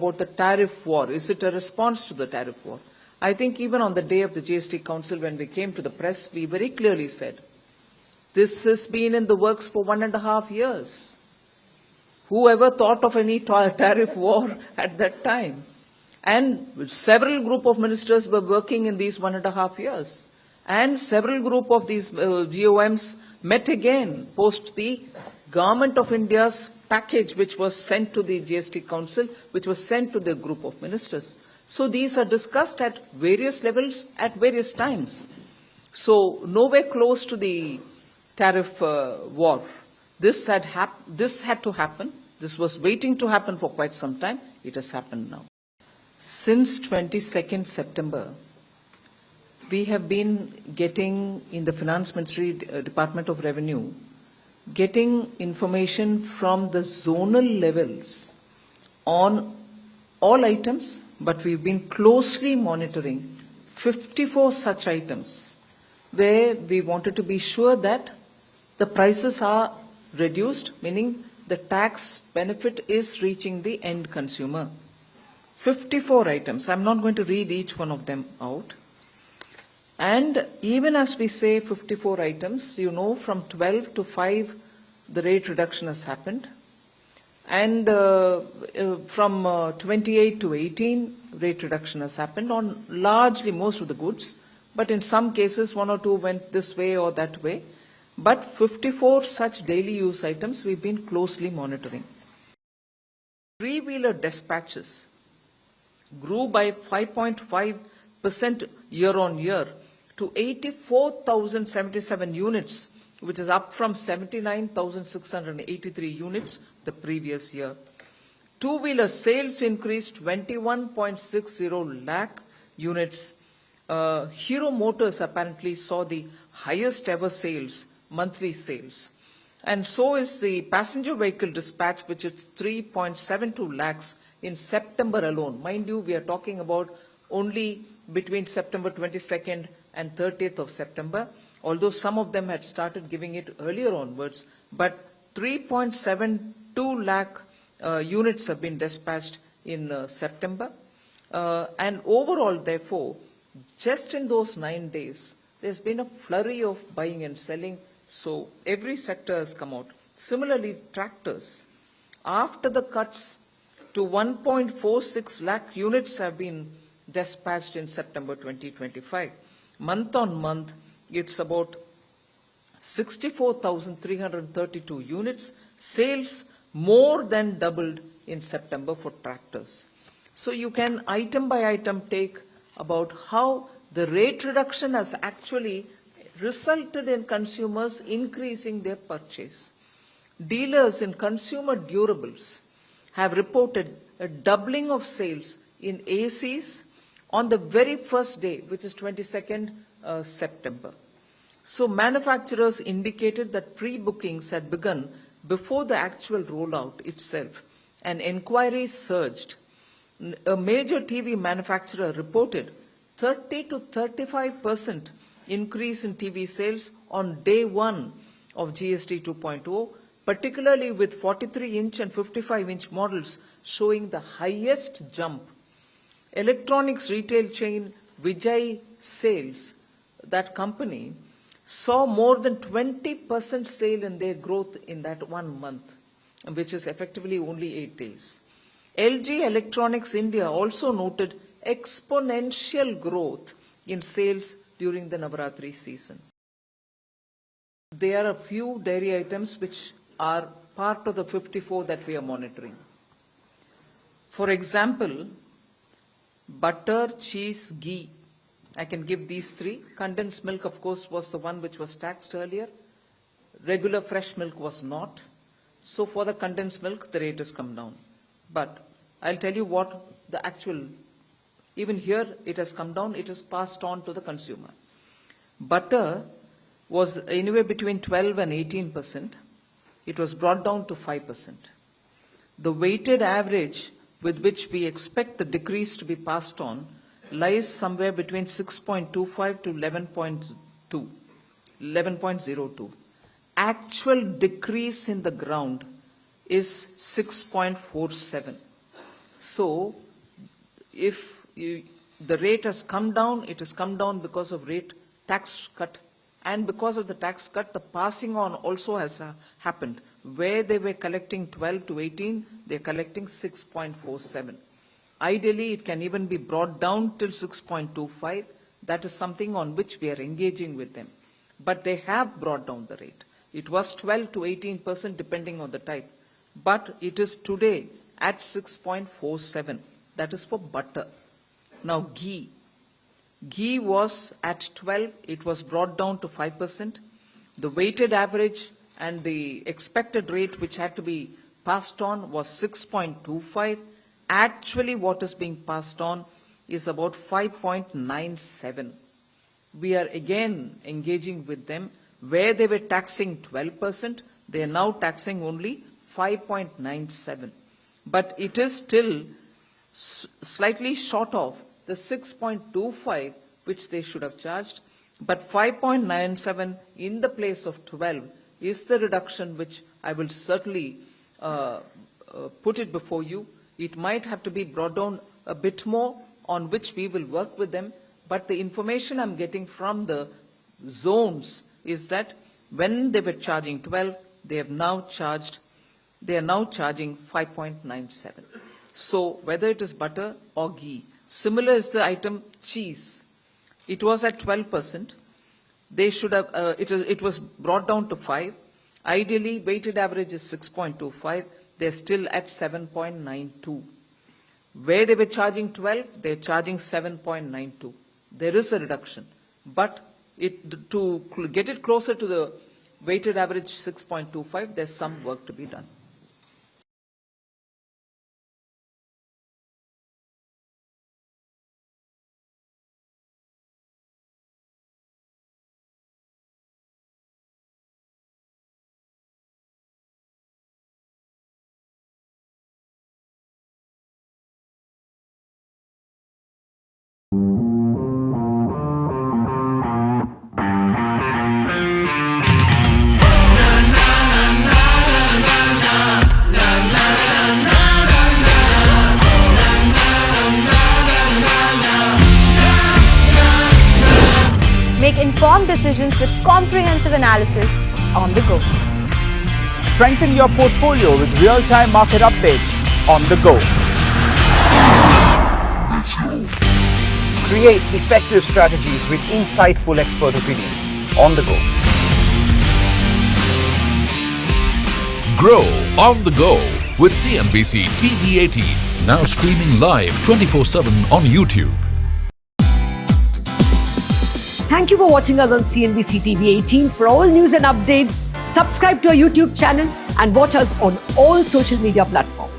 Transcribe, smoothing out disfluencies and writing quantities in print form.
about the tariff war. Is it a response to the tariff war? I think even on the day of the GST Council, when we came to the press, we very clearly said, this has been in the works for 1.5 years. Whoever thought of any tariff war at that time? And several group of ministers were working in these 1.5 years. And several group of these GOMs met again post the Government of India's package, which was sent to the GST Council, which was sent to the group of ministers. So these are discussed at various levels at various times. So nowhere close to the tariff war. This had to happen. This was waiting to happen for quite some time. It has happened now. Since 22nd September, we have been getting in the Finance Ministry Department of Revenue, getting information from the zonal levels on all items, but we've been closely monitoring 54 such items where we wanted to be sure that the prices are reduced, meaning the tax benefit is reaching the end consumer. 54 items. I'm not going to read each one of them out. And even as we say 54 items, you know, from 12 to 5, the rate reduction has happened. And from 28 to 18, rate reduction has happened on largely most of the goods. But in some cases, 1 or 2 went this way or that way. But 54 such daily use items we've been closely monitoring. Three-wheeler dispatches grew by 5.5% year on year to 84,077 units, which is up from 79,683 units the previous year. Two-wheeler sales increased 21.60 lakh units. Hero Motors apparently saw the highest ever sales, monthly sales. And so is the passenger vehicle dispatch, which is 3.72 lakhs in September alone. Mind you, we are talking about only between September 22nd and 30th of September, although some of them had started giving it earlier onwards, but 3.72 lakh units have been dispatched in September. And overall, therefore, just in those 9 days, there's been a flurry of buying and selling, so every sector has come out. Similarly, tractors, after the cuts to 1.46 lakh units have been dispatched in September 2025. Month on month, it's about 64,332 units. Sales more than doubled in September for tractors. So you can item by item take about how the rate reduction has actually resulted in consumers increasing their purchase. Dealers in consumer durables have reported a doubling of sales in ACs on the very first day, which is 22nd September. So manufacturers indicated that pre-bookings had begun before the actual rollout itself, and inquiries surged. A major TV manufacturer reported 30 to 35% increase in TV sales on day one of GST 2.0, particularly with 43-inch and 55-inch models showing the highest jump. Electronics retail chain Vijay Sales, that company, saw more than 20% sale in their growth in that 1 month, which is effectively only 8 days. LG Electronics India also noted exponential growth in sales during the Navaratri season. There are a few dairy items which are part of the 54 that we are monitoring. For example, butter, cheese, ghee. I can give these three. Condensed milk, of course, was the one which was taxed earlier. Regular fresh milk was not. So for the condensed milk, the rate has come down. But I'll tell you what the actual, even here it has come down, it is passed on to the consumer. Butter was anywhere between 12 and 18%. It was brought down to 5%. The weighted average with which we expect the decrease to be passed on lies somewhere between 6.25 to 11.02. Actual decrease in the ground is 6.47. So if the rate has come down, it has come down because of rate tax cut. And because of the tax cut, the passing on also has happened. Where they were collecting 12 to 18, they're collecting 6.47. Ideally, it can even be brought down till 6.25. That is something on which we are engaging with them. But they have brought down the rate. It was 12 to 18% depending on the type. But it is today at 6.47. That is for butter. Now, ghee. Ghee was at 12. It was brought down to 5%. The weighted average and the expected rate which had to be passed on was 6.25. Actually, what is being passed on is about 5.97. We are again engaging with them. Where they were taxing 12%, they are now taxing only 5.97. But it is still slightly short of the 6.25 which they should have charged. But 5.97 in the place of 12 is the reduction which I will certainly put it before you. It might have to be brought down a bit more, on which we will work with them. But the information I'm getting from the zones is that when they were charging 12, they are now charging 5.97. So whether it is butter or ghee, similar is the item cheese. It was at 12%. They should have, it was brought down to 5. Ideally, weighted average is 6.25. They're still at 7.92. Where they were charging 12, they're charging 7.92. There is a reduction. But to get it closer to the weighted average 6.25, there's some work to be done. Make informed decisions with comprehensive analysis on the go. Strengthen your portfolio with real-time market updates on the go. Create effective strategies with insightful expert opinions on the go. Grow on the go with CNBC TV 18, now streaming live 24/7 on YouTube. Thank you for watching us on CNBC TV 18. For all news and updates, subscribe to our YouTube channel and watch us on all social media platforms.